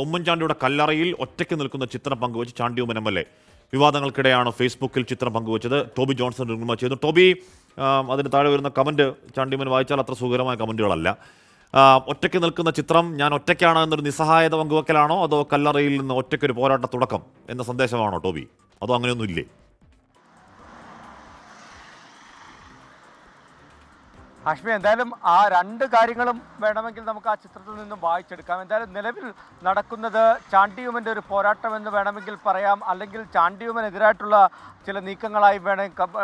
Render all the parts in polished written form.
ഉമ്മൻചാണ്ടിയുടെ കല്ലറയിൽ ഒറ്റയ്ക്ക് നിൽക്കുന്ന ചിത്രം പങ്കുവച്ച് Chandy Oommen M L A വിവാദങ്ങൾക്കിടെയാണ് ഫേസ്ബുക്കിൽ ചിത്രം പങ്കുവച്ചത്. ടോബി ജോൺസൺ റിമൂവ് ചെയ്തു. ടോബി, അതിന് താഴെ വരുന്ന കമൻറ്റ് ചാണ്ടി ഉമ്മൻ വായിച്ചാൽ അത്ര സുഖകരമായ കമൻറ്റുകളല്ല. ഒറ്റയ്ക്ക് നിൽക്കുന്ന ചിത്രം ഞാൻ ഒറ്റയ്ക്കാണ് എന്നൊരു നിസ്സഹായത പങ്കുവെക്കലാണോ, അതോ കല്ലറയിൽ നിന്ന് ഒറ്റയ്ക്കൊരു പോരാട്ട തുടക്കം എന്ന സന്ദേശമാണോ ടോബി? അതോ അങ്ങനെയൊന്നും ഇല്ലേ? ഹാഷ്മി, എന്തായാലും ആ രണ്ട് കാര്യങ്ങളും വേണമെങ്കിൽ നമുക്ക് ആ ചിത്രത്തിൽ നിന്നും വായിച്ചെടുക്കാം. എന്തായാലും നിലവിൽ നടക്കുന്നത് ചാണ്ടിയുമൻ്റെ ഒരു പോരാട്ടം എന്ന് വേണമെങ്കിൽ പറയാം, അല്ലെങ്കിൽ ചാണ്ടിയുമനെതിരായിട്ടുള്ള ചില നീക്കങ്ങളായി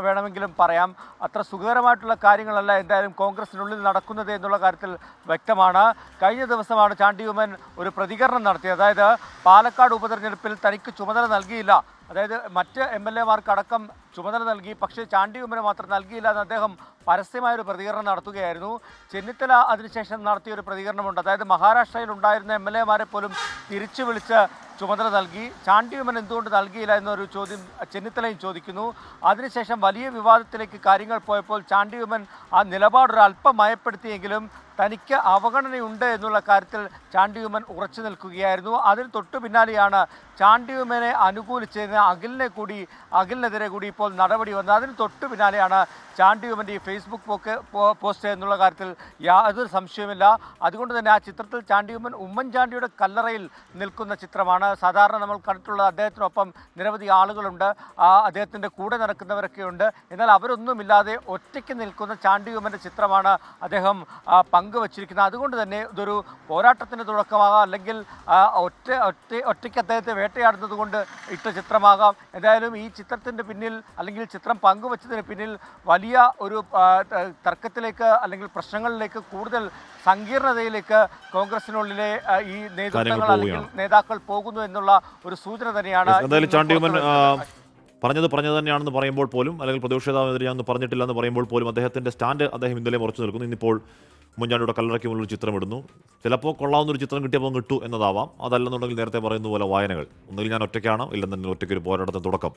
വേണമെങ്കിലും പറയാം. അത്ര സുഖകരമായിട്ടുള്ള കാര്യങ്ങളല്ല എന്തായാലും കോൺഗ്രസിനുള്ളിൽ നടക്കുന്നത് എന്നുള്ള കാര്യത്തിൽ വ്യക്തമാണ്. കഴിഞ്ഞ ദിവസമാണ് ചാണ്ടിയുമൻ ഒരു പ്രതികരണം നടത്തിയത്. അതായത് പാലക്കാട് ഉപതെരഞ്ഞെടുപ്പിൽ തനിക്ക് ചുമതല നൽകിയില്ല, അതായത് മറ്റ് എം എൽ എമാർക്കടക്കം ചുമതല നൽകി, പക്ഷേ ചാണ്ടിയുമ്മന് മാത്രം നൽകിയില്ല എന്ന് അദ്ദേഹം പരസ്യമായൊരു പ്രതികരണം നടത്തുകയായിരുന്നു. ചെന്നിത്തല അതിനുശേഷം നടത്തിയൊരു പ്രതികരണമുണ്ട്. അതായത് മഹാരാഷ്ട്രയിൽ ഉണ്ടായിരുന്ന എം എൽ എമാരെ പോലും തിരിച്ചു വിളിച്ച് ചുമതല നൽകി, ചാണ്ടിയുമ്മൻ എന്തുകൊണ്ട് നൽകിയില്ല എന്നൊരു ചോദ്യം ചെന്നിത്തലയും ചോദിക്കുന്നു. അതിനുശേഷം വലിയ വിവാദത്തിലേക്ക് കാര്യങ്ങൾ പോയപ്പോൾ ചാണ്ടിയുമ്മൻ ആ നിലപാടൊരു അല്പം മയപ്പെടുത്തിയെങ്കിലും തനിക്ക് അവഗണനയുണ്ട് എന്നുള്ള കാര്യത്തിൽ ചാണ്ടിയുമ്മൻ ഉറച്ചു നിൽക്കുകയായിരുന്നു. അതിന് തൊട്ടു പിന്നാലെയാണ് ചാണ്ടിയുമ്മനെ അനുകൂലിച്ചതിന് അഖിലിനെതിരെ കൂടി ഇപ്പോൾ നടപടി വന്നത്. അതിന് തൊട്ടു പിന്നാലെയാണ് ചാണ്ടിയുമ്മൻ്റെ ഈ ഫേസ്ബുക്ക് പോസ്റ്റ് എന്നുള്ള കാര്യത്തിൽ യാതൊരു സംശയവുമില്ല. അതുകൊണ്ട് തന്നെ ആ ചിത്രത്തിൽ ചാണ്ടിയുമ്മൻ ഉമ്മൻചാണ്ടിയുടെ കല്ലറയിൽ നിൽക്കുന്ന ചിത്രമാണ്. സാധാരണ നമ്മൾ കണ്ടിട്ടുള്ള അദ്ദേഹത്തിനൊപ്പം നിരവധി ആളുകളുണ്ട്, അദ്ദേഹത്തിൻ്റെ കൂടെ നടക്കുന്നവരൊക്കെയുണ്ട്. എന്നാൽ അവരൊന്നുമില്ലാതെ ഒറ്റയ്ക്ക് നിൽക്കുന്ന ചാണ്ടിയുമ്മൻ്റെ ചിത്രമാണ് അദ്ദേഹം പങ്കുവച്ചിരിക്കുന്നത്. അതുകൊണ്ട് തന്നെ ഇതൊരു പോരാട്ടത്തിൻ്റെ തുടക്കമാകാം, അല്ലെങ്കിൽ ഒറ്റയ്ക്ക് അദ്ദേഹത്തെ വേട്ടയാടുന്നത് കൊണ്ട് ഇട്ട ചിത്രമാകാം. എന്തായാലും ഈ ചിത്രത്തിൻ്റെ പിന്നിൽ, അല്ലെങ്കിൽ ചിത്രം പങ്കുവച്ചതിന് പിന്നിൽ വലിയ ഒരു തർക്കത്തിലേക്ക്, അല്ലെങ്കിൽ പ്രശ്നങ്ങളിലേക്ക്, കൂടുതൽ സങ്കീർണതയിലേക്ക് കോൺഗ്രസിനുള്ളിലെ ഈ നേതൃത്വങ്ങൾ അല്ലെങ്കിൽ നേതാക്കൾ പോകുന്നു എന്നുള്ള ഒരു സൂചന തന്നെയാണ്. പറഞ്ഞത് തന്നെയാണെന്ന് പറയുമ്പോൾ പോലും, അല്ലെങ്കിൽ പ്രതിപക്ഷ നേതാവിനെതിരെ ഞാൻ പറഞ്ഞിട്ടില്ല എന്ന് പറയുമ്പോൾ പോലും അദ്ദേഹത്തിൻ്റെ സ്റ്റാൻഡ് അദ്ദേഹം ഇന്നലെ ഉറച്ചു നിൽക്കുന്നു. ഇന്നിപ്പോൾ ഉമ്മൻചാണ്ടിയുടെ കല്ലറയ്ക്ക് മുന്നിൽ ഒരു ചിത്രം ഇടുന്നു. ചിലപ്പോൾ കൊള്ളാവുന്നൊരു ചിത്രം കിട്ടിയപ്പോൾ കിട്ടു എന്നതാവാം. അതല്ലെന്നുണ്ടെങ്കിൽ നേരത്തെ പറയുന്ന പോലെ വായനകൾ, ഒന്നുകിൽ ഞാൻ ഒറ്റയ്ക്കാണ്, ഇല്ലെന്നുണ്ടെങ്കിൽ ഒറ്റയ്ക്കൊരു പോരാട്ടത്തിന് തുടക്കം.